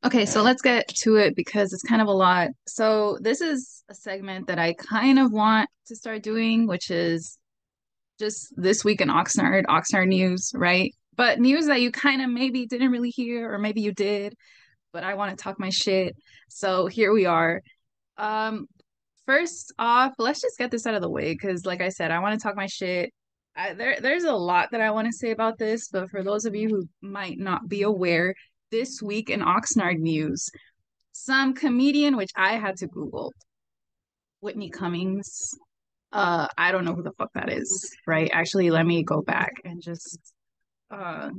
Okay, so let's get to it because it's kind of a lot. So this is a segment that I kind of want to start doing, which is just this week in Oxnard, Oxnard news, right? But news that you kind of maybe didn't really hear, or maybe you did, but I want to talk my shit. So here we are. Um, First off, let's just get this out of the way because, like I said, I want to talk my shit. There's a lot that I want to say about this, but for those of you who might not be aware, this week in Oxnard news, some comedian, which I had to Google, Whitney Cummings. I don't know who the fuck that is, right? Actually, let me go back and just uh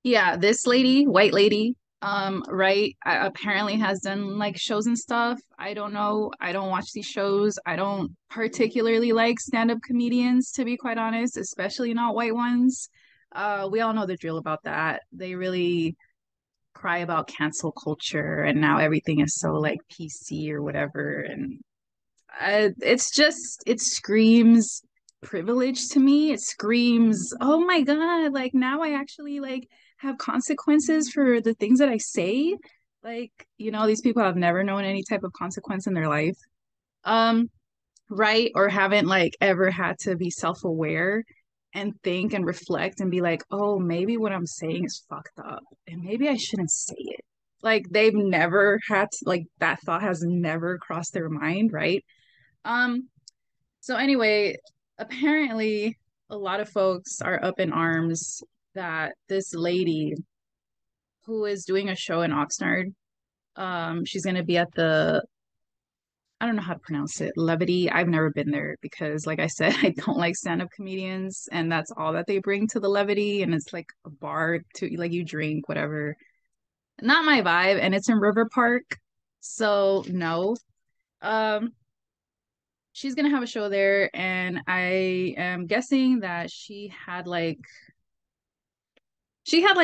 yeah, this lady, white lady, right, apparently has done like shows and stuff. I don't know. I don't watch these shows. I don't particularly like stand-up comedians, to be quite honest, especially not white ones. We all know the drill about that. They really cry about cancel culture and now everything is so like PC or whatever. And it's just, it screams privilege to me. It screams, oh my God, like now I actually like have consequences for the things that I say. Like, these people have never known any type of consequence in their life. Um, right? Or haven't like ever had to be self-aware and think and reflect and be like, oh, maybe what I'm saying is fucked up and maybe I shouldn't say it. Like they've never had to, like that thought has never crossed their mind, right? Um, so anyway, apparently a lot of folks are up in arms that this lady who is doing a show in Oxnard, she's gonna be at the I don't know how to pronounce it. Levity. I've never been there because, like I said, I don't like stand-up comedians, and that's all that they bring to the Levity. And it's like a bar to like you drink, whatever. Not my vibe, and it's in River Park. So no. Um, she's gonna have a show there, and I am guessing that she had like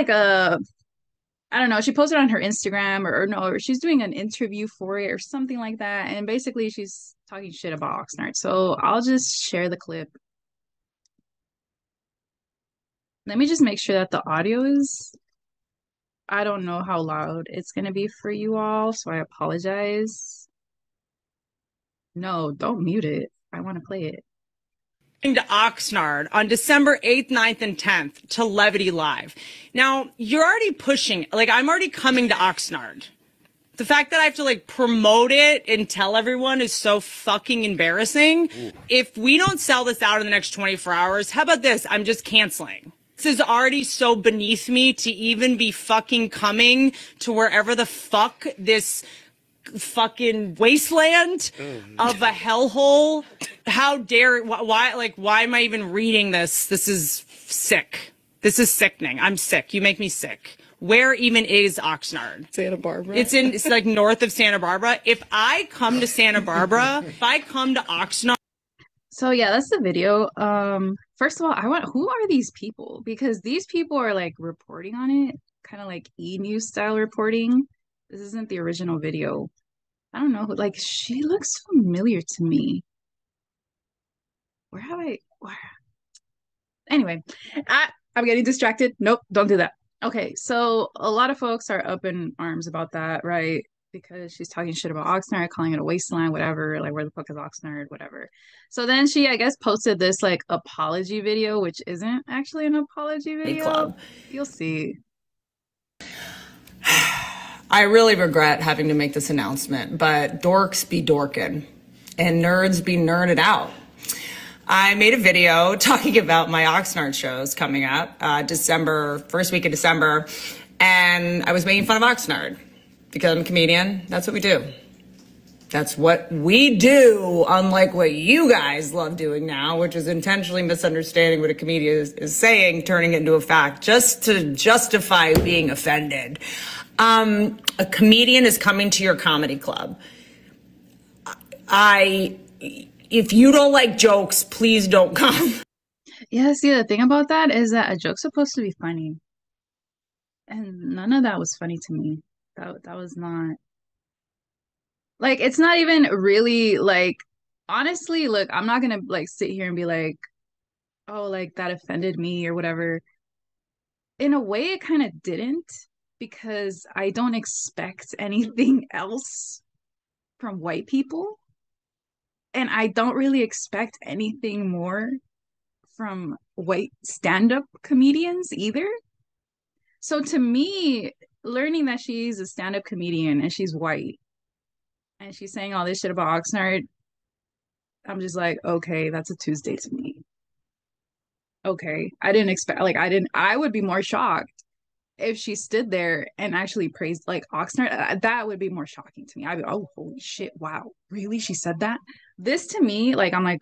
a I don't know, she posted on her Instagram or no, or she's doing an interview for it or something like that. And basically she's talking shit about Oxnard. So I'll just share the clip. Let me just make sure that the audio is, I don't know how loud it's gonna be for you all, so I apologize. No, don't mute it. I want to play it. To Oxnard on December 8th, 9th, and 10th to Levity Live. Now, you're already pushing, like, I'm already coming to Oxnard. The fact that I have to, like, promote it and tell everyone is so fucking embarrassing. Ooh. If we don't sell this out in the next 24 hours, how about this? I'm just canceling. This is already so beneath me to even be fucking coming to wherever the fuck this fucking wasteland of a hellhole. How dare, why am I even reading this? This is sick. This is sickening. I'm sick. You make me sick. Where even is Oxnard? Santa Barbara. It's like north of Santa Barbara. If I come to Santa Barbara, if I come to Oxnard. So yeah, that's the video. First of all, who are these people? Because these people are like reporting on it, kind of like e-news style reporting. This isn't the original video. I don't know, like she looks familiar to me. Where have I where anyway, I'm getting distracted. Nope, don't do that. Okay, so a lot of folks are up in arms about that, right? Because she's talking shit about Oxnard, calling it a wasteland, whatever, like where the fuck is Oxnard, whatever. So then she, I guess, posted this like apology video, which isn't actually an apology video. Club. You'll see. I really regret having to make this announcement, but dorks be dorkin' and nerds be nerded out. I made a video talking about my Oxnard shows coming up, first week of December, and I was making fun of Oxnard because I'm a comedian. That's what we do. That's what we do, unlike what you guys love doing now, which is intentionally misunderstanding what a comedian is saying, turning it into a fact, just to justify being offended. A comedian is coming to your comedy club. If you don't like jokes, please don't come. Yeah, see, the thing about that is that a joke's supposed to be funny. And none of that was funny to me. That was not like it's not even really like honestly, look, I'm not gonna like sit here and be like, oh, like that offended me or whatever. In a way, it kind of didn't. because I don't expect anything else from white people. And I don't really expect anything more from white stand-up comedians either. So to me, learning that she's a stand-up comedian and she's white and she's saying all this shit about Oxnard, I'm just like, okay, that's a Tuesday to me. Okay. I didn't expect like I would be more shocked if she stood there and actually praised like Oxnard. That would be more shocking to me. I'd be, oh, holy shit, wow. Really? She said that? This to me, like I'm like,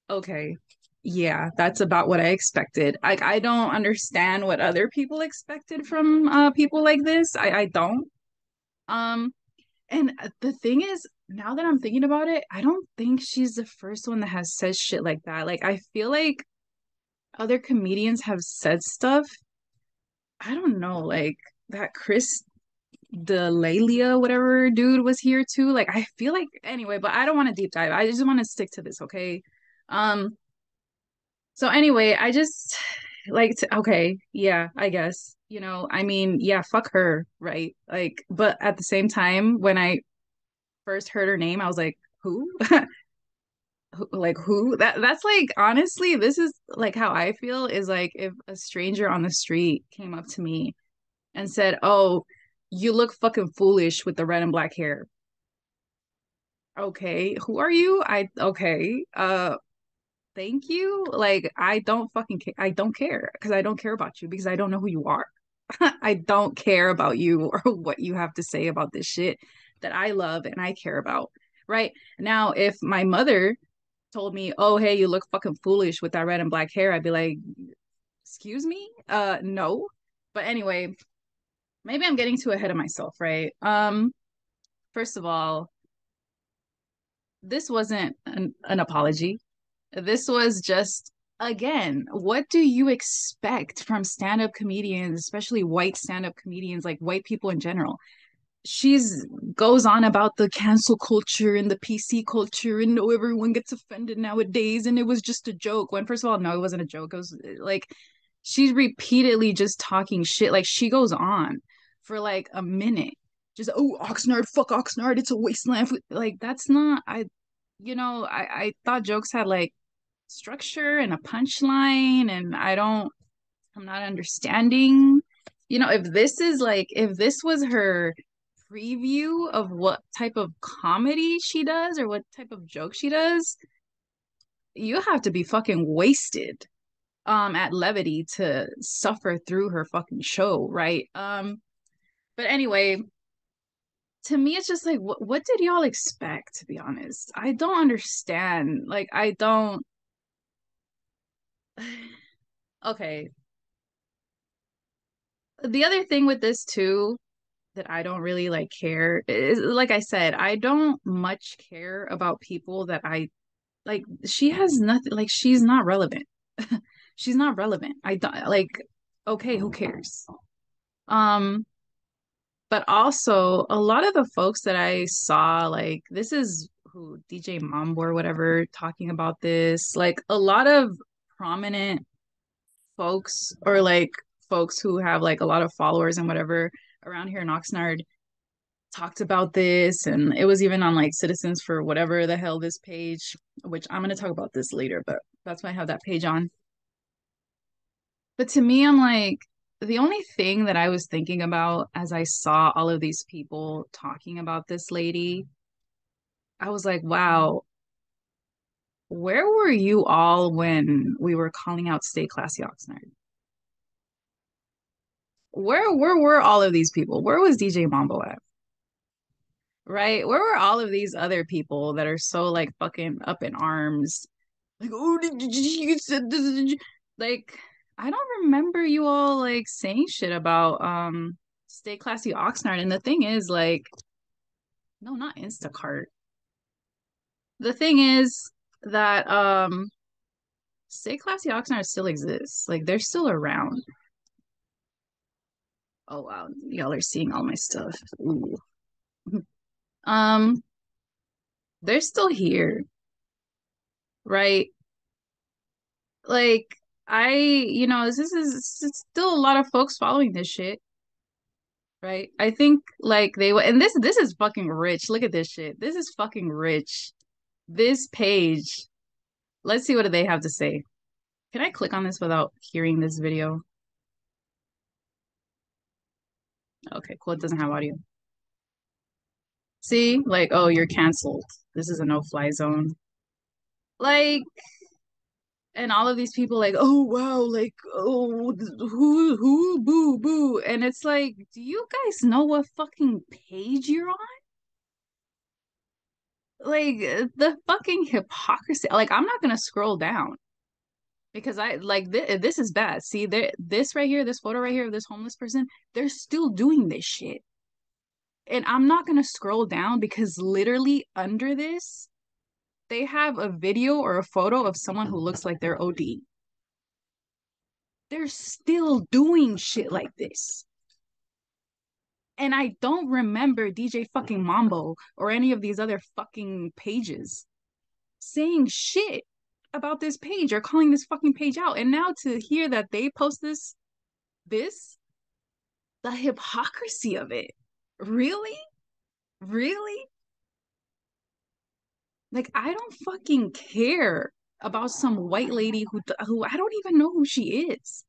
okay, yeah, that's about what I expected. Like I don't understand what other people expected from people like this. I don't. Um and the thing is, now that I'm thinking about it, I don't think she's the first one that has said shit like that. Like I feel like other comedians have said stuff. I don't know, like that Chris D'Elia, whatever dude was here too. Like I feel like anyway, but I don't want to deep dive. I just want to stick to this, okay? Um So anyway, I just okay, yeah, I guess. I mean, yeah, fuck her, right? Like, but at the same time, when I first heard her name, I was like, who? Like who? That's like honestly, this is like how I feel is like if a stranger on the street came up to me and said, "Oh, you look fucking foolish with the red and black hair." Okay, who are you? Okay. Thank you. Like, I don't fucking care. I don't care because I don't care about you because I don't know who you are. I don't care about you or what you have to say about this shit that I love and I care about. Right now, if my mother told me, "Oh, hey, you look fucking foolish with that red and black hair," I'd be like, "Excuse me? No." But anyway, maybe I'm getting too ahead of myself, right? First of all, this wasn't an apology. This was just, again, what do you expect from stand-up comedians, especially white stand-up comedians, like white people in general? She's goes on about the cancel culture and the PC culture and oh, everyone gets offended nowadays and it was just a joke. When first of all, no, it wasn't a joke. It was like she's repeatedly just talking shit. Like she goes on for like a minute. Just oh Oxnard, fuck Oxnard, it's a wasteland. Like that's not I thought jokes had like structure and a punchline and I'm not understanding. If this was her preview of what type of comedy she does or what type of joke she does, you have to be fucking wasted at levity to suffer through her fucking show, right? But anyway, to me it's just like what did y'all expect, to be honest? I don't understand. Like I don't okay. The other thing with this too that I don't really like care is like I said, I don't much care about people that I like. She has nothing, like she's not relevant. She's not relevant. I don't like, okay, who cares? Um, but also a lot of the folks that I saw, like this is who DJ Mambo or whatever talking about this, like a lot of prominent folks or like folks who have like a lot of followers and whatever around here in Oxnard talked about this, and it was even on like Citizens for whatever the hell this page, which I'm going to talk about this later, but that's why I have that page on. But to me, I'm like, the only thing that I was thinking about as I saw all of these people talking about this lady, I was like, wow, where were you all when we were calling out Stay Classy Oxnard? Where were all of these people? Where was DJ Mambo at? Right? Where were all of these other people that are so like fucking up in arms? Like, oh, did you said this? Like, I don't remember you all like saying shit about Stay Classy Oxnard. And the thing is, like, no, not Instacart. The thing is that Stay Classy Oxnard still exists. Like, they're still around. Oh wow, y'all are seeing all my stuff. Ooh. Um, they're still here, right? Like, this is it's still a lot of folks following this shit. right? I think like they and this is fucking rich. Look at this shit. This is fucking rich. This page. Let's see what do they have to say. Can I click on this without hearing this video? Okay, cool. It doesn't have audio. See, like, oh, you're canceled. This is a no-fly zone. Like, and all of these people, like, oh wow, like, oh, who, boo, boo, and it's like, do you guys know what fucking page you're on? Like, the fucking hypocrisy. Like, I'm not gonna scroll down because I like this is bad. See, this right here, this photo right here of this homeless person, they're still doing this shit. And I'm not gonna scroll down because literally under this, they have a video or a photo of someone who looks like they're OD. They're still doing shit like this. And I don't remember DJ fucking Mambo or any of these other fucking pages saying shit about this page or calling this fucking page out. And now to hear that they post this, the hypocrisy of it. Really? Really? Like, I don't fucking care about some white lady who I don't even know who she is.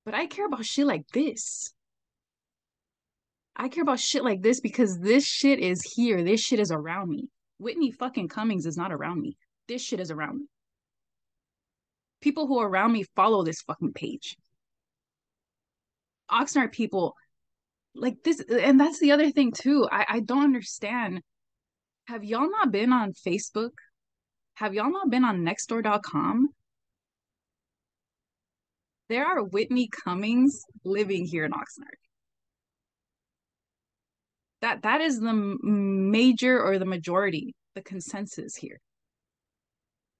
But I care about shit like this. I care about shit like this because this shit is here. This shit is around me. Whitney fucking Cummings is not around me. This shit is around me. People who are around me follow this fucking page. Oxnard people like this, and that's the other thing too. I don't understand. Have y'all not been on Facebook? Have y'all not been on nextdoor.com? There are Whitney Cummings living here in Oxnard. That is the major or the majority, the consensus here.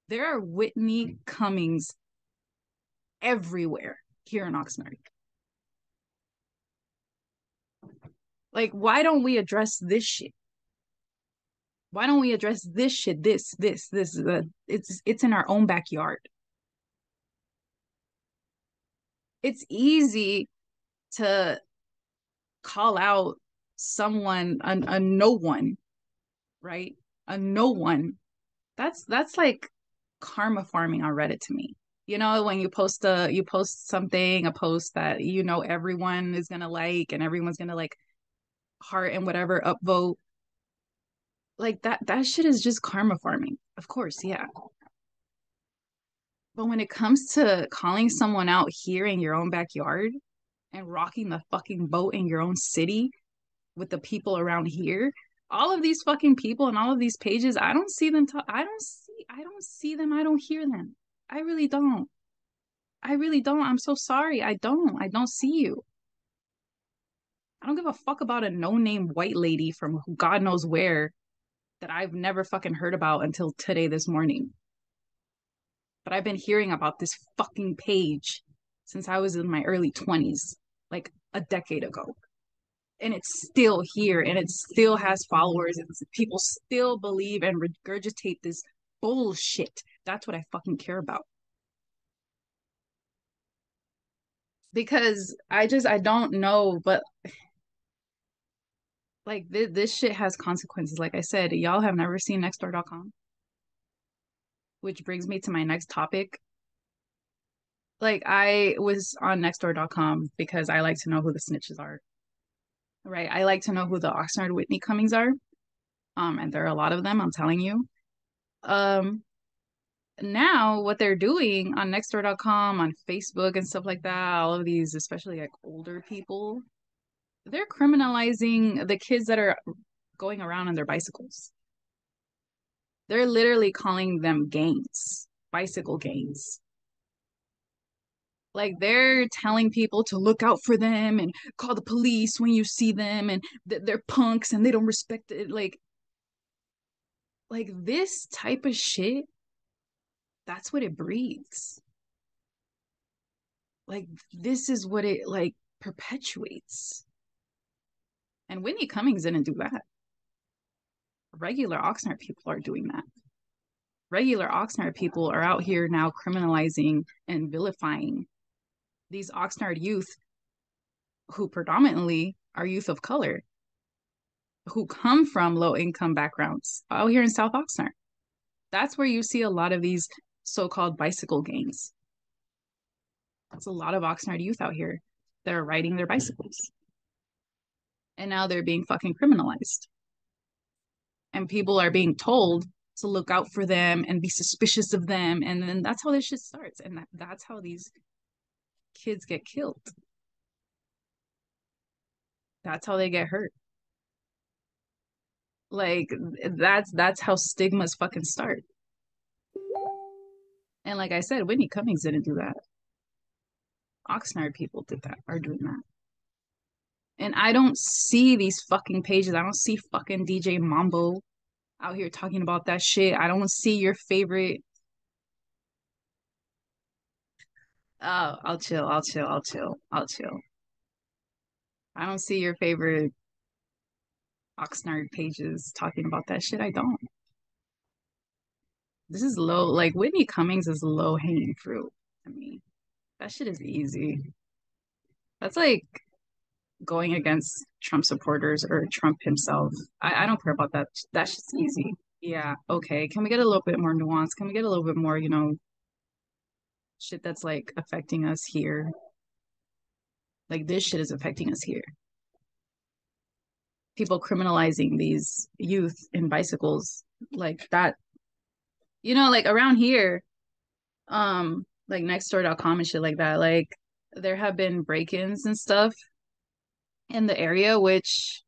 There are Whitney Cummings everywhere here in Oxnard. Like, why don't we address this shit? Why don't we address this shit? This. It's in our own backyard. It's easy to call out someone, a no one, right? A no one. That's like karma farming on Reddit to me. You know, when you post something, a post that you know everyone is gonna like and everyone's gonna like heart and whatever upvote. Like that shit is just karma farming. Of course, yeah. But when it comes to calling someone out here in your own backyard and rocking the fucking boat in your own city with the people around here, all of these fucking people and all of these pages, I don't see them I don't see them, I don't hear them. I really don't. I really don't. I'm so sorry. I don't see you. I don't give a fuck about a no-name white lady from God knows where that I've never fucking heard about until today this morning. But I've been hearing about this fucking page since I was in my early 20s, like a decade ago. And it's still here and it still has followers and people still believe and regurgitate this bullshit. That's what I fucking care about. Because I don't know, but like this shit has consequences. Like I said, y'all have never seen nextdoor.com, which brings me to my next topic. Like I was on nextdoor.com because I like to know who the snitches are. Right? I like to know who the Oxnard Whitney Cummings are. And there are a lot of them, I'm telling you. Um, Now what they're doing on nextdoor.com, on Facebook and stuff like that, all of these, especially like older people, they're criminalizing the kids that are going around on their bicycles. They're literally calling them gangs, bicycle gangs. Like they're telling people to look out for them and call the police when you see them and they're punks and they don't respect it. Like this type of shit, that's what it breeds. Like this is what it like perpetuates. And Whitney Cummings didn't do that. Regular Oxnard people are doing that. Regular Oxnard people are out here now criminalizing and vilifying these Oxnard youth who predominantly are youth of color who come from low income backgrounds out here in South Oxnard. That's where you see a lot of these so-called bicycle gangs. That's a lot of Oxnard youth out here that are riding their bicycles. And now they're being fucking criminalized. And people are being told to look out for them and be suspicious of them. And then that's how this shit starts. And that's how these kids get killed. That's how they get hurt. Like that's how stigmas fucking start. And like I said, Whitney Cummings didn't do that. Oxnard people did that, are doing that. And I don't see these fucking pages. I don't see fucking DJ Mambo out here talking about that shit. I don't see your favorite. Oh, I'll chill. I'll chill. I'll chill. I'll chill. I don't see your favorite Oxnard pages talking about that shit. I don't. This is low. Like Whitney Cummings is low hanging fruit. I mean, that shit is easy. That's like going against Trump supporters or Trump himself. I don't care about that. That's just easy. Yeah, okay. Can we get a little bit more nuance? Can we get a little bit more, shit that's like affecting us here? Like this shit is affecting us here. People criminalizing these youth in bicycles like that. Like around here, like nextdoor.com and shit like that. Like there have been break-ins and stuff in the area, which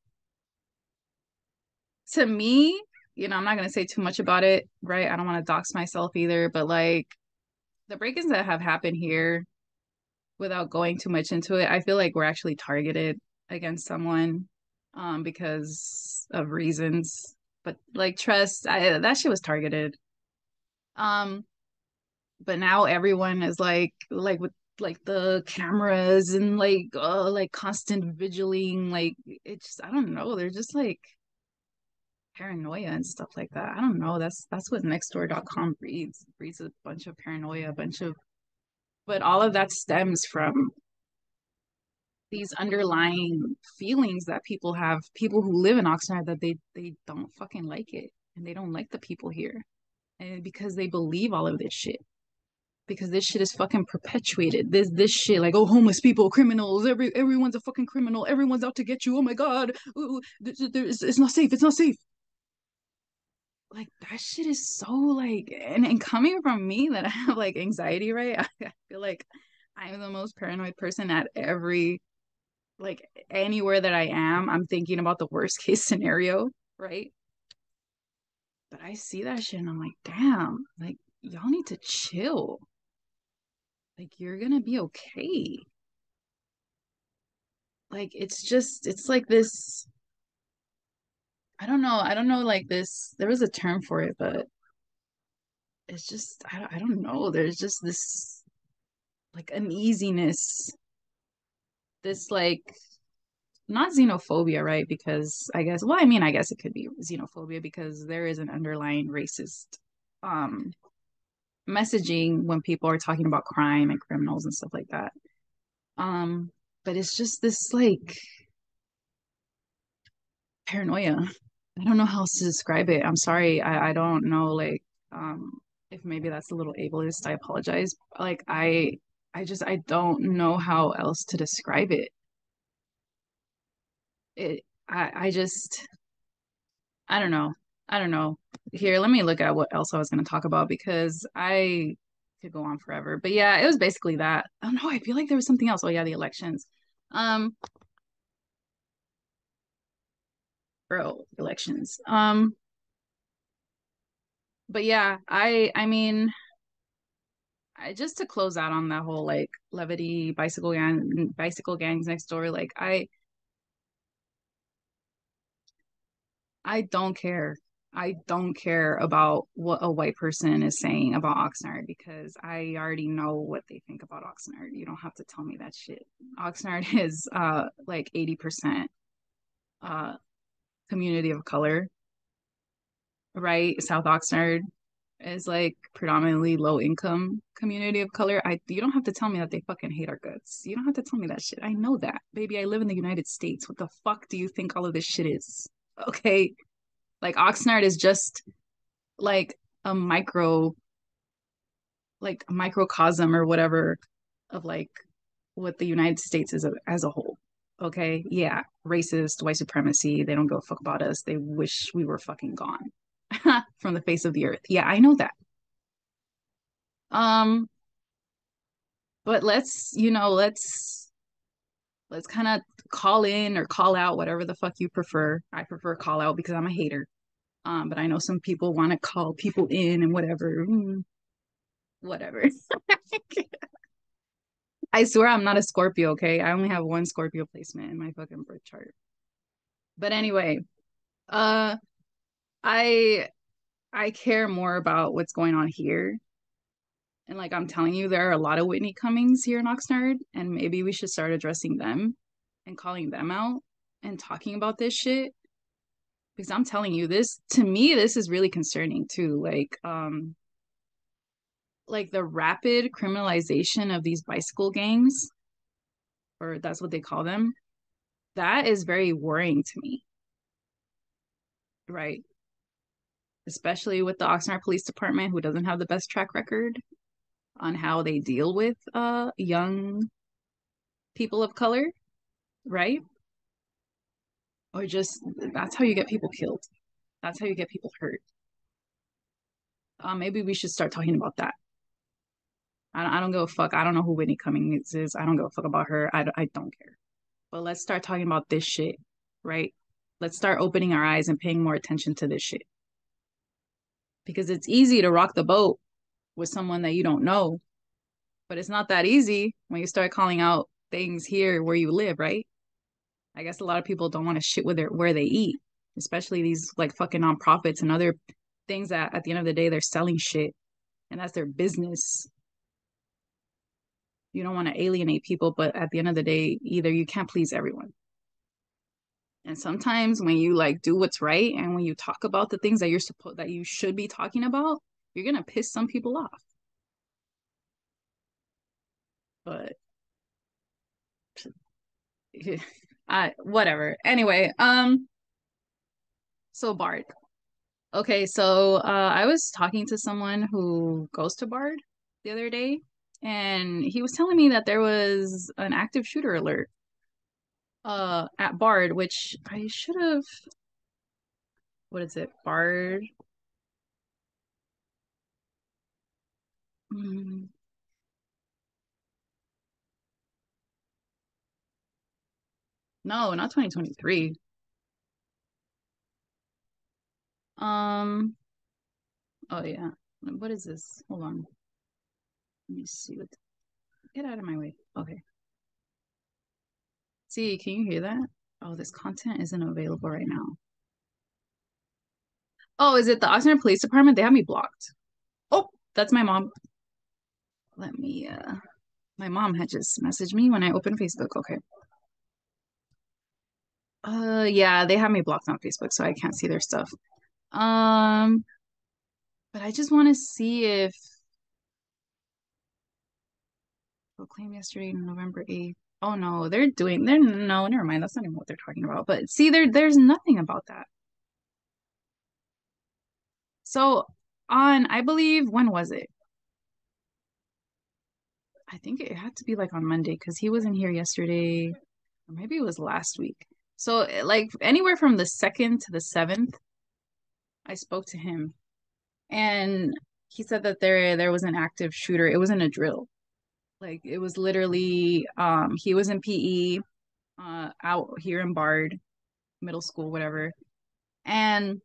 to me, I'm not gonna say too much about it, right? I don't want to dox myself either, but like the break-ins that have happened here, without going too much into it, I feel like we're actually targeted against someone, because of reasons. But like trust, that shit was targeted. Um, but now everyone is like with like the cameras and like constant vigiling, like it's I don't know, they're just like paranoia and stuff like that. I don't know. That's what nextdoor.com breeds. Breeds a bunch of paranoia, a bunch of but all of that stems from these underlying feelings that people have, people who live in Oxnard, that they don't fucking like it and they don't like the people here. And because they believe all of this shit. Because this shit is fucking perpetuated. This shit, like, oh, homeless people, criminals, everyone's a fucking criminal, everyone's out to get you. Oh my god, ooh, it's not safe. It's not safe. Like that shit is so like, and coming from me that I have like anxiety, right? I feel like I'm the most paranoid person at every like anywhere that I am. I'm thinking about the worst case scenario, right? But I see that shit and I'm like, damn, like y'all need to chill. Like you're gonna be okay. Like it's like this. I don't know, like this. There was a term for it, but it's just I don't know. There's just this like uneasiness, this like not xenophobia, right? Because I guess, well, I mean, I guess it could be xenophobia because there is an underlying racist um messaging when people are talking about crime and criminals and stuff like that. Um, but it's just this like paranoia. I don't know how else to describe it. I'm sorry. I don't know like um if maybe that's a little ableist. I apologize. Like I don't know how else to describe it. I just I don't know. I don't know. Here, let me look at what else I was going to talk about because I could go on forever. But yeah, it was basically that. Oh no, I feel like there was something else. Oh yeah, the elections. Um, bro, elections. But yeah, I mean, I just to close out on that whole like levity bicycle gangs next door, like I don't care. I don't care about what a white person is saying about Oxnard because I already know what they think about Oxnard. You don't have to tell me that shit. Oxnard is like 80% uh community of color, right? South Oxnard. is like predominantly low income community of color. I You don't have to tell me that they fucking hate our guts. You don't have to tell me that shit. I know that. Baby, I live in the United States. What the fuck do you think all of this shit is? Okay. Like Oxnard is just like a microcosm or whatever of like what the United States is as a whole. Okay. Yeah. Racist, white supremacy. They don't go fuck about us. They wish we were fucking gone from the face of the earth. Yeah, I know that. Um, but let's kind of call in or call out, whatever the fuck you prefer. I prefer call out because I'm a hater. But I know some people want to call people in and whatever. Whatever. I swear I'm not a Scorpio, okay? I only have one Scorpio placement in my fucking birth chart. But anyway, uh I I care more about what's going on here. And like I'm telling you, there are a lot of Whitney Cummings here in Oxnard, and maybe we should start addressing them and calling them out and talking about this shit. Because I'm telling you, this to me, this is really concerning too. Like the rapid criminalization of these bicycle gangs, or that's what they call them, that is very worrying to me, right? Especially with the Oxnard Police Department, who doesn't have the best track record on how they deal with young people of color, right? Or just that's how you get people killed. That's how you get people hurt. Maybe we should start talking about that. I don't give a fuck. I don't know who Whitney Cummings is. I don't give a fuck about her. I don't care. But let's start talking about this shit, right? Let's start opening our eyes and paying more attention to this shit. Because it's easy to rock the boat with someone that you don't know, but it's not that easy when you start calling out things here where you live, right? I guess a lot of people don't want to shit with where they eat, especially these like fucking nonprofits and other things that at the end of the day they're selling shit and that's their business. You don't want to alienate people, but at the end of the day, either you can't please everyone. And sometimes when you like do what's right and when you talk about the things that you should be talking about, you're gonna piss some people off. But I whatever. Anyway, so Bard. Okay, so I was talking to someone who goes to Bard the other day, and he was telling me that there was an active shooter alert at Bard, which I should have, what is it? Bard? Mm, no, not 2023. Um, oh yeah. What is this? Hold on. Let me see what get out of my way. Okay. See, can you hear that? Oh, this content isn't available right now. Oh, is it the Oxnard Police Department? They have me blocked. Oh, that's my mom. Let me my mom had just messaged me when I opened Facebook. Okay. Yeah, they have me blocked on Facebook, so I can't see their stuff. Um, but I just want to see if proclaimed yesterday, November 8th. Oh no, they're no, never mind. That's not even what they're talking about. But see, there's nothing about that. So on, I believe, when was it? I think it had to be like on Monday because he wasn't here yesterday, or maybe it was last week. So like anywhere from the 2nd to the 7th, I spoke to him and he said that there was an active shooter. It wasn't a drill. Like it was literally he was in PE out here in Bard middle school, whatever. And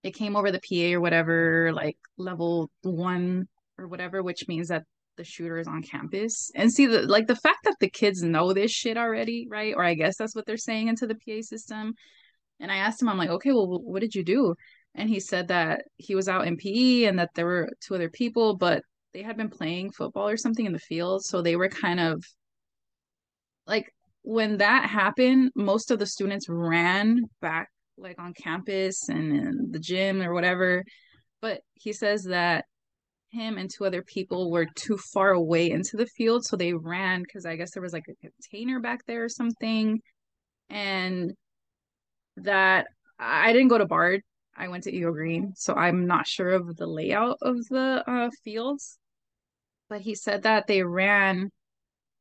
it came over the PA or whatever, like level 1 or whatever, which means that the shooter is on campus. And see the fact that the kids know this shit already, right? Or I guess that's what they're saying into the PA system. And I asked him, I'm like, okay, well, what did you do? And he said that he was out in PE and that there were two other people, but they had been playing football or something in the field. So they were kind of like, when that happened, most of the students ran back like on campus and in the gym or whatever. But he says that him and two other people were too far away into the field, so they ran because I guess there was like a container back there or something, and that I didn't go to Bard. I went to Eagle Green, so I'm not sure of the layout of the fields. But he said that they ran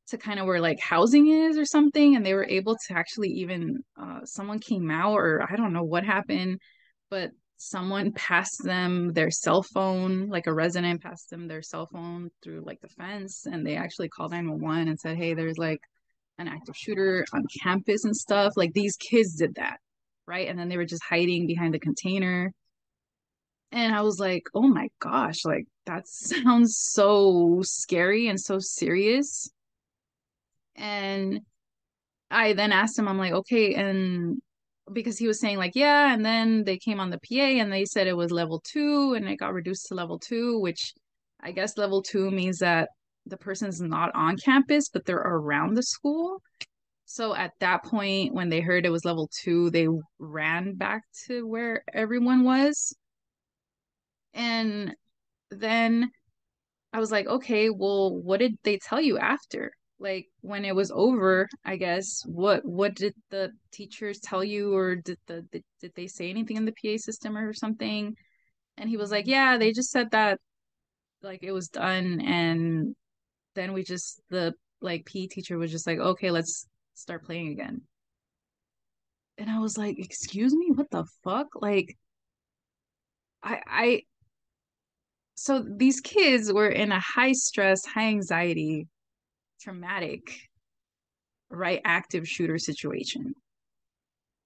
to kind of where like housing is or something, and they were able to actually even someone came out or I don't know what happened, but someone passed them their cell phone, like a resident passed them their cell phone through like the fence, and they actually called 911 and said, hey, there's like an active shooter on campus and stuff. Like these kids did that, right? And then they were just hiding behind the container. And I was like, oh my gosh, like that sounds so scary and so serious. And I then asked him, I'm like, okay, and because he was saying like, yeah, and then they came on the PA and they said it was level two and it got reduced to level two, which I guess level two means that the person's not on campus, but they're around the school. So at that point, when they heard it was level two, they ran back to where everyone was. And then I was like, okay, well, what did they tell you after? Like when it was over, I guess, what did the teachers tell you, or did they say anything in the PA system or something? And he was like, yeah, they just said that like it was done, and then we just the like PE teacher was just like, okay, let's start playing again. And I was like, excuse me, what the fuck? Like I so these kids were in a high stress, high anxiety, traumatic, right, active shooter situation,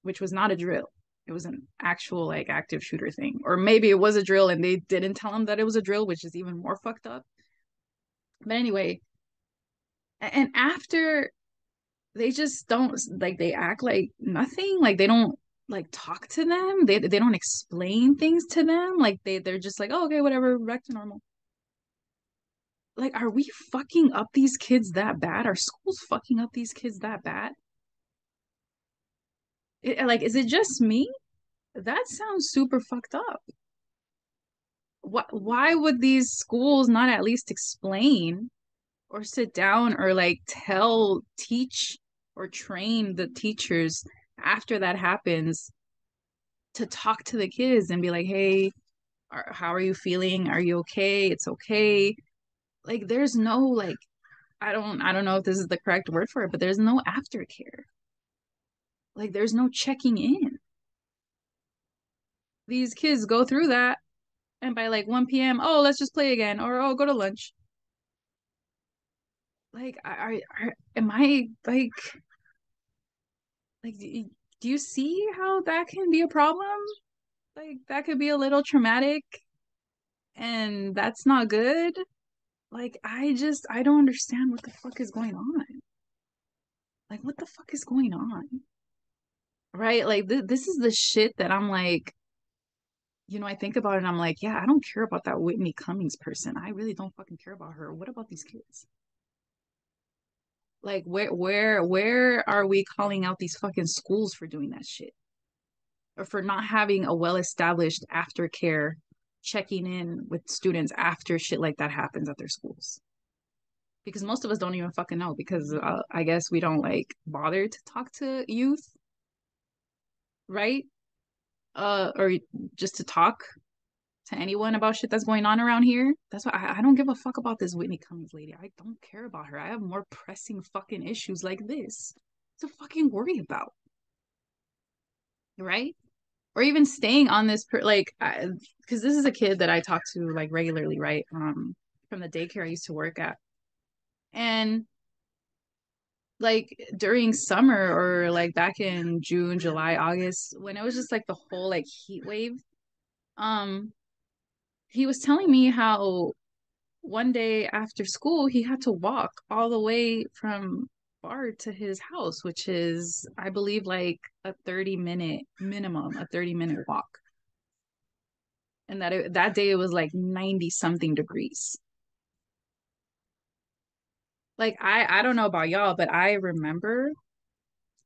which was not a drill. It was an actual like active shooter thing. Or maybe it was a drill and they didn't tell him that it was a drill, which is even more fucked up. But anyway, and after they just don't like they act like nothing, like they don't like talk to them. They don't explain things to them. Like they're just like, oh, okay, whatever, back to normal. Like, are we fucking up these kids that bad? Are schools fucking up these kids that bad? Like, is it just me? That sounds super fucked up. Why would these schools not at least explain or sit down or like teach or train the teachers after that happens to talk to the kids and be like, hey, how are you feeling? Are you okay? It's okay. Like, there's no like, I don't know if this is the correct word for it, but there's no aftercare. Like, there's no checking in. These kids go through that, and by like 1 p.m., oh, let's just play again, or oh, go to lunch. Like, am I like, do you see how that can be a problem? Like, that could be a little traumatic, and that's not good. Like, I don't understand what the fuck is going on. Like, what the fuck is going on? Right? Like, this is the shit that I'm like, I think about it and I'm like, yeah, I don't care about that Whitney Cummings person. I really don't fucking care about her. What about these kids? Like where are we calling out these fucking schools for doing that shit? Or for not having a well-established aftercare checking in with students after shit like that happens at their schools? Because most of us don't even fucking know because I guess we don't like bother to talk to youth, right? Or just to talk to anyone about shit that's going on around here. That's why I don't give a fuck about this Whitney Cummings lady. I don't care about her. I have more pressing fucking issues like this to fucking worry about, right? Or even staying on this like because this is a kid that I talk to like regularly, right? From the daycare I used to work at. And like during summer or like back in June, July, August, when it was just like the whole like heat wave, um, he was telling me how one day after school, he had to walk all the way from Bard to his house, which is, I believe, like a 30-minute minimum, a 30-minute walk. And that day it was like 90 something degrees. Like I don't know about y'all, but I remember,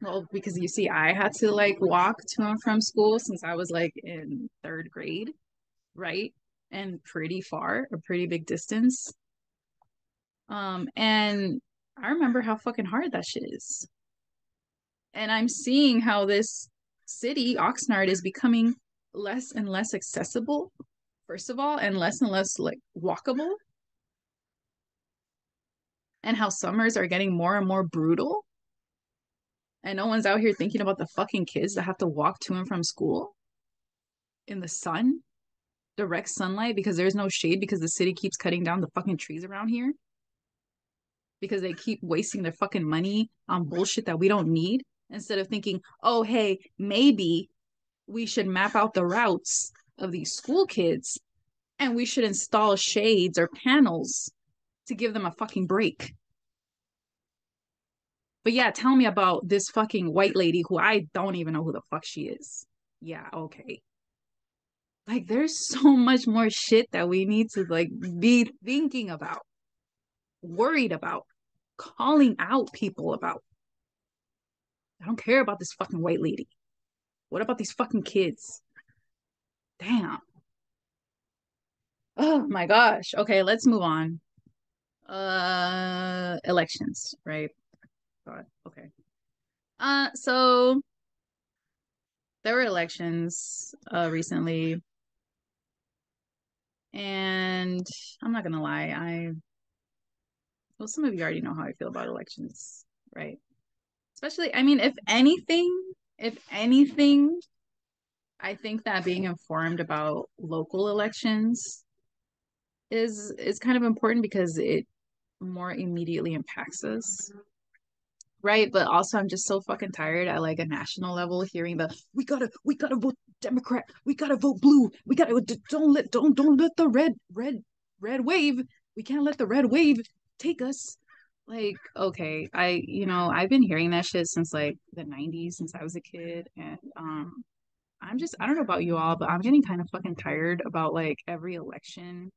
well, because you see, I had to like walk to and from school since I was like in third grade, right? and pretty far, a pretty big distance. And I remember how fucking hard that shit is. And I'm seeing how this city, Oxnard, is becoming less and less accessible, first of all, and less like walkable, and how summers are getting more and more brutal. And no one's out here thinking about the fucking kids that have to walk to and from school in the sun, direct sunlight, because there's no shade because the city keeps cutting down the fucking trees around here because they keep wasting their fucking money on bullshit that we don't need instead of thinking, oh, hey, maybe we should map out the routes of these school kids and we should install shades or panels to give them a fucking break. But yeah, tell me about this fucking white lady who I don't even know who the fuck she is. Yeah, okay. Like there's so much more shit that we need to like be thinking about, worried about, calling out people about. I don't care about this fucking white lady. What about these fucking kids? Damn. Oh my gosh. Okay, let's move on. Elections, right? God, okay. So there were elections recently, and I'm not gonna lie, well, some of you already know how I feel about elections, right? Especially, I mean, if anything, I think that being informed about local elections is kind of important because it more immediately impacts us. Right, but also I'm just so fucking tired at like a national level hearing the we gotta vote Democrat, we gotta vote blue, we gotta don't let the red wave, we can't let the red wave take us. Like, okay, I've been hearing that shit since like the 90s, since I was a kid, and I don't know about you all, but I'm getting kind of fucking tired about like every election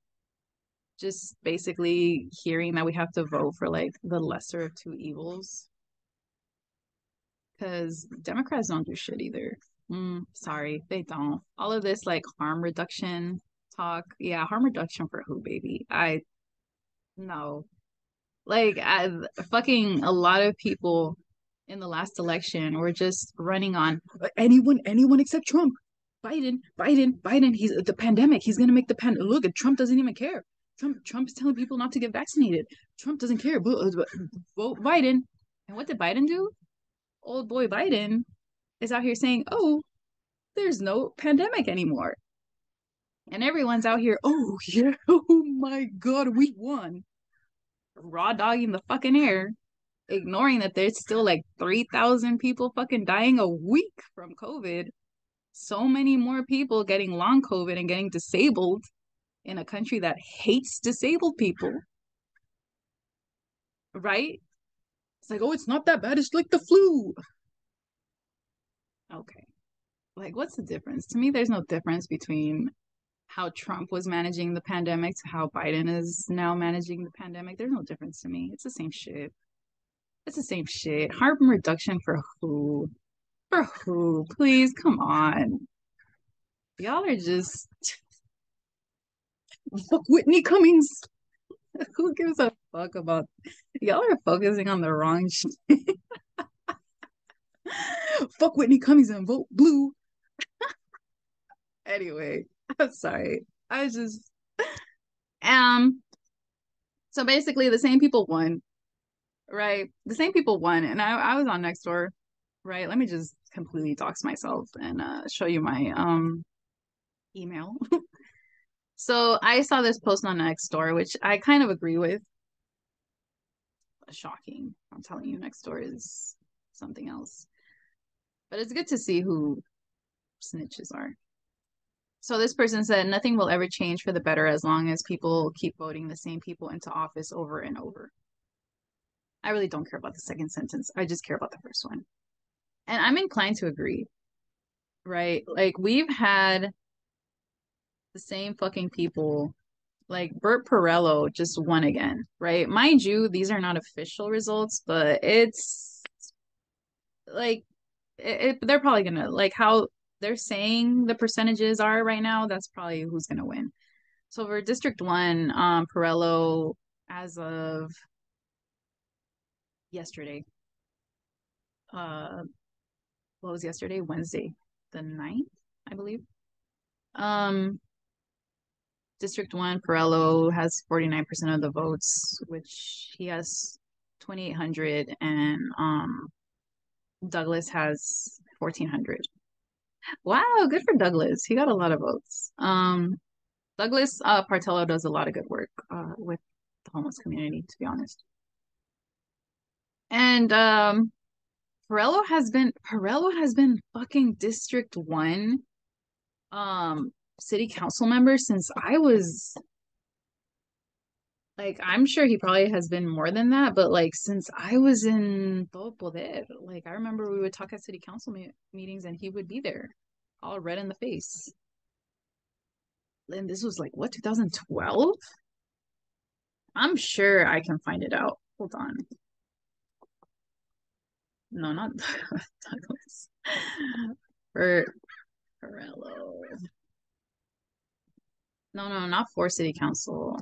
just basically hearing that we have to vote for like the lesser of two evils because Democrats don't do shit either. Sorry, they don't. All of this like harm reduction talk, yeah, harm reduction for who, baby? I no, like fucking a lot of people in the last election were just running on anyone except Trump. Biden. He's the pandemic. He's gonna make the look. Trump doesn't even care. Trump's telling people not to get vaccinated. Trump doesn't care. Vote Biden. And what did Biden do? Old boy Biden is out here saying, "Oh, there's no pandemic anymore." And everyone's out here, "Oh, yeah. Oh my God, we won." Raw dogging the fucking air, ignoring that there's still like 3,000 people fucking dying a week from COVID. So many more people getting long COVID and getting disabled in a country that hates disabled people, right? It's like, oh, it's not that bad. It's like the flu. Okay. Like, what's the difference? To me, there's no difference between how Trump was managing the pandemic to how Biden is now managing the pandemic. There's no difference to me. It's the same shit. It's the same shit. Harm reduction for who? For who? Please, come on. Y'all are just fuck Whitney Cummings. Who gives a fuck about y'all are focusing on the wrong shit. Fuck Whitney Cummings and vote blue. Anyway, I'm sorry. I just um so basically the same people won, right? The same people won. And I was on Nextdoor, right? Let me just completely dox myself and show you my email. So I saw this post on Nextdoor, which I kind of agree with. Shocking. I'm telling you, Nextdoor is something else. But it's good to see who snitches are. So this person said nothing will ever change for the better as long as people keep voting the same people into office over and over. I really don't care about the second sentence. I just care about the first one. And I'm inclined to agree, right? Like we've had the same fucking people. Like Bert Perello just won again, right? Mind you, these are not official results, but it's like they're probably gonna like how they're saying the percentages are right now. That's probably who's gonna win. So for District 1, Perello, as of yesterday, uh, what was yesterday? Wednesday, the 9th, I believe. Um, District 1, Perello has 49% of the votes, which he has 2,800, and Douglas has 1,400. Wow, good for Douglas. He got a lot of votes. Douglas Partello does a lot of good work with the homeless community, to be honest. And Perello has been fucking District 1 city council member since I was like, I'm sure he probably has been more than that, but like since I was in Todo Poder, like I remember we would talk at city council meetings and he would be there, all red in the face. And this was like what, 2012? I'm sure I can find it out. Hold on. No, not Douglas. For Perello. No, no, not for city council.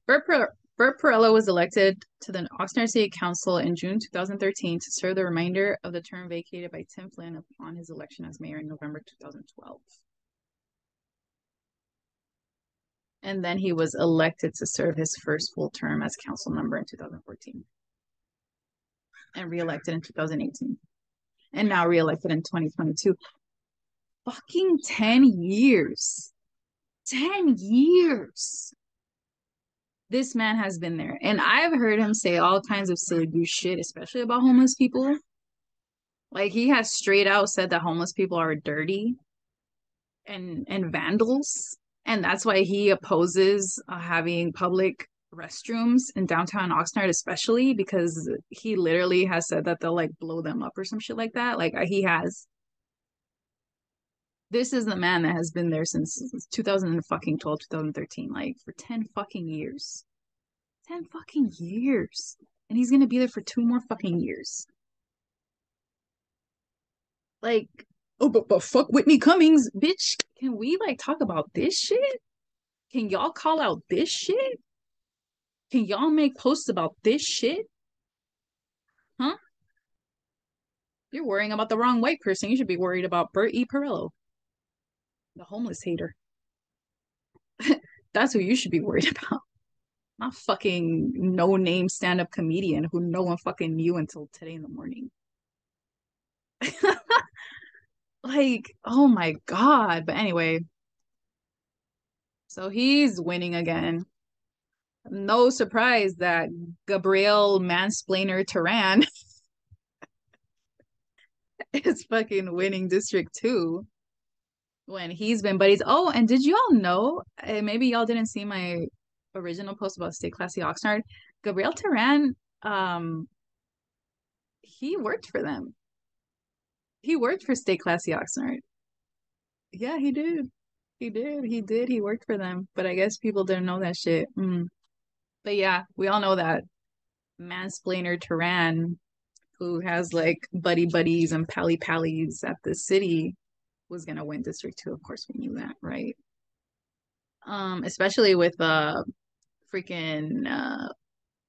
Bert Perello was elected to the Oxnard City Council in June 2013 to serve the remainder of the term vacated by Tim Flynn upon his election as mayor in November 2012. And then he was elected to serve his first full term as council member in 2014 and reelected in 2018 and now reelected in 2022. Fucking 10 years. 10 years. This man has been there. And I've heard him say all kinds of silly goose shit, especially about homeless people. Like he has straight out said that homeless people are dirty and vandals, and that's why he opposes having public restrooms in downtown Oxnard, especially because he literally has said that they'll like blow them up or some shit like that. Like he has. This is the man that has been there since 2012, 2013, like for 10 fucking years. 10 fucking years. And he's gonna be there for 2 more fucking years. Like, oh, but fuck Whitney Cummings, bitch. Can we like talk about this shit? Can y'all call out this shit? Can y'all make posts about this shit? Huh? You're worrying about the wrong white person. You should be worried about Bert E. Perillo, the homeless hater. That's who you should be worried about. Not fucking no name stand up comedian who no one fucking knew until today in the morning. Like, oh my God. But anyway, so he's winning again. No surprise that Gabrielle Mansplainer Turan is fucking winning District 2 when he's been buddies. Oh, and did you all know? Maybe y'all didn't see my original post about Stay Classy Oxnard. Gabrielle Turan, um, he worked for them. He worked for Stay Classy Oxnard. Yeah, he did. He did. He did. He worked for them. But I guess people didn't know that shit. But yeah, we all know that Mansplainer Turan, who has like buddy buddies and pally pallies at the city, was gonna win District 2. Of course, we knew that, right? Especially with freaking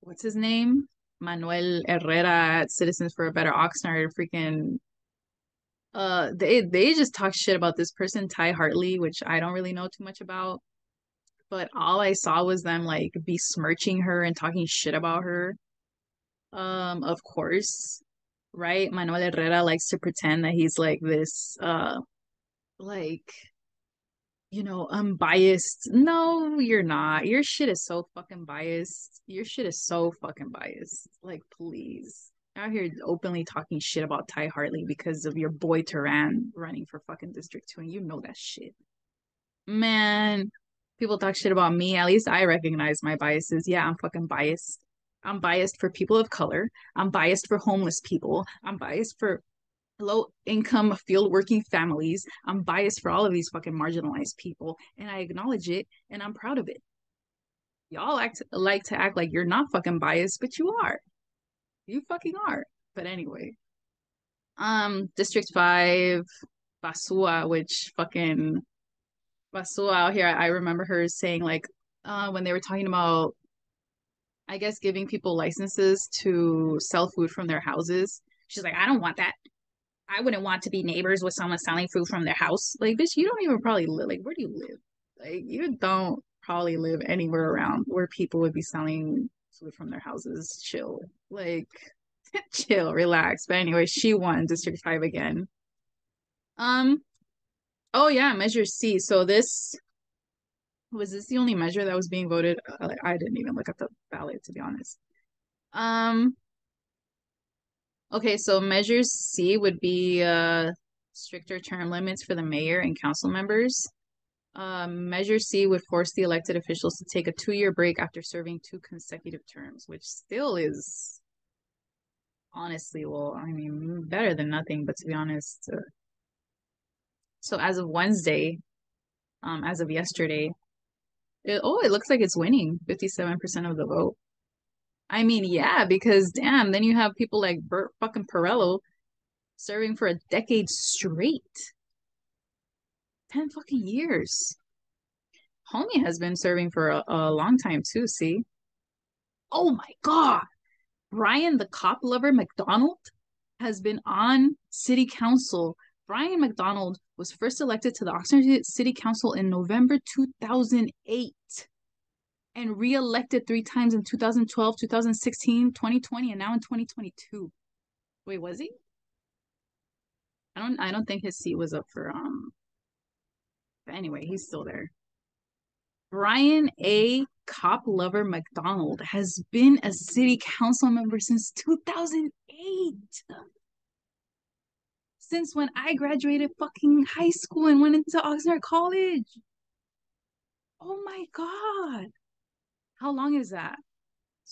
what's his name? Manuel Herrera at Citizens for a Better Oxnard, freaking they just talk shit about this person, Ty Hartley, which I don't really know too much about, but all I saw was them like besmirching her and talking shit about her. Of course, right? Manuel Herrera likes to pretend that he's like this like unbiased. No, you're not. Your shit is so fucking biased. Your shit is so fucking biased. Like, please. Out here openly talking shit about Ty Hartley because of your boy Turan running for fucking District 2, and you know that shit. Man, people talk shit about me. At least I recognize my biases. Yeah, I'm fucking biased. I'm biased for people of color. I'm biased for homeless people. I'm biased for low income field working families. I'm biased for all of these fucking marginalized people, and I acknowledge it and I'm proud of it. Y'all like to act like you're not fucking biased, but you are. You fucking are. But anyway, District 5, Basua, which fucking Basua out here, I remember her saying like when they were talking about I guess giving people licenses to sell food from their houses. She's like, I don't want that. I wouldn't want to be neighbors with someone selling food from their house. Like, bitch, you don't even probably live. Like, where do you live? Like, you don't probably live anywhere around where people would be selling food from their houses. Chill. Like, chill, relax. But anyway, she won District 5 again. Um, oh yeah, Measure C. So this was this the only measure that was being voted? Like, I didn't even look at the ballot to be honest. Um, okay, so Measure C would be stricter term limits for the mayor and council members. Measure C would force the elected officials to take a 2-year break after serving 2 consecutive terms, which still is honestly, well, I mean, better than nothing, but to be honest, so as of Wednesday, as of yesterday, it looks like it's winning 57% of the vote. I mean, yeah, because damn, then you have people like Bert fucking Perello serving for a decade straight. 10 fucking years. Homie has been serving for a long time too, see? Oh my God. Brian the cop lover McDonald has been on city council. Brian McDonald was first elected to the Oxnard City Council in November 2008 and re-elected 3 times in 2012, 2016, 2020, and now in 2022. Wait, was he? I don't think his seat was up for but anyway, he's still there. Brian A. Cop Lover McDonald has been a city council member since 2008. Since when I graduated fucking high school and went into Oxnard College. Oh my God. How long is that?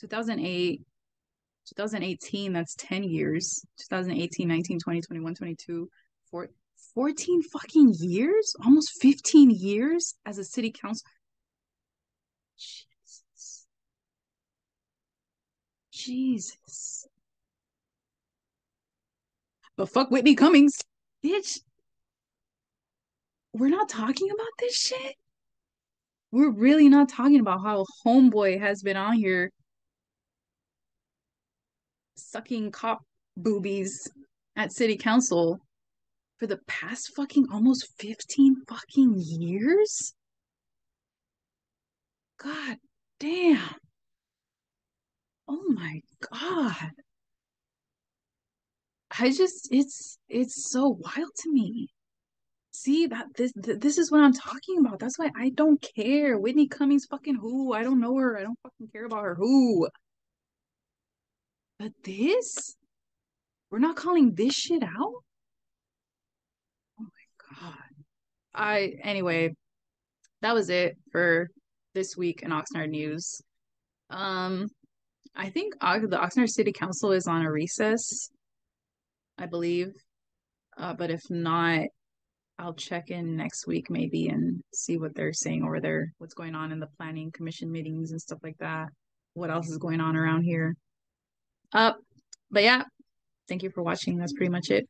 2008, 2018, that's 10 years. 2018, 19, 20, 21, 22, 14 fucking years? Almost 15 years as a city council. Jesus. Jesus. But fuck Whitney Cummings. Bitch, we're not talking about this shit. We're really not talking about how homeboy has been on here sucking cop boobies at city council for the past fucking almost 15 fucking years. God damn. Oh my God. It's so wild to me. See that this is what I'm talking about. That's why I don't care. Whitney Cummings fucking who? I don't know her. I don't fucking care about her who. But this? We're not calling this shit out? Oh my God. Anyway, that was it for this week in Oxnard news. Um, I think the Oxnard City Council is on a recess, I believe. But if not, I'll check in next week maybe and see what they're saying over there, what's going on in the planning commission meetings and stuff like that. What else is going on around here? Uh, but yeah, thank you for watching. That's pretty much it.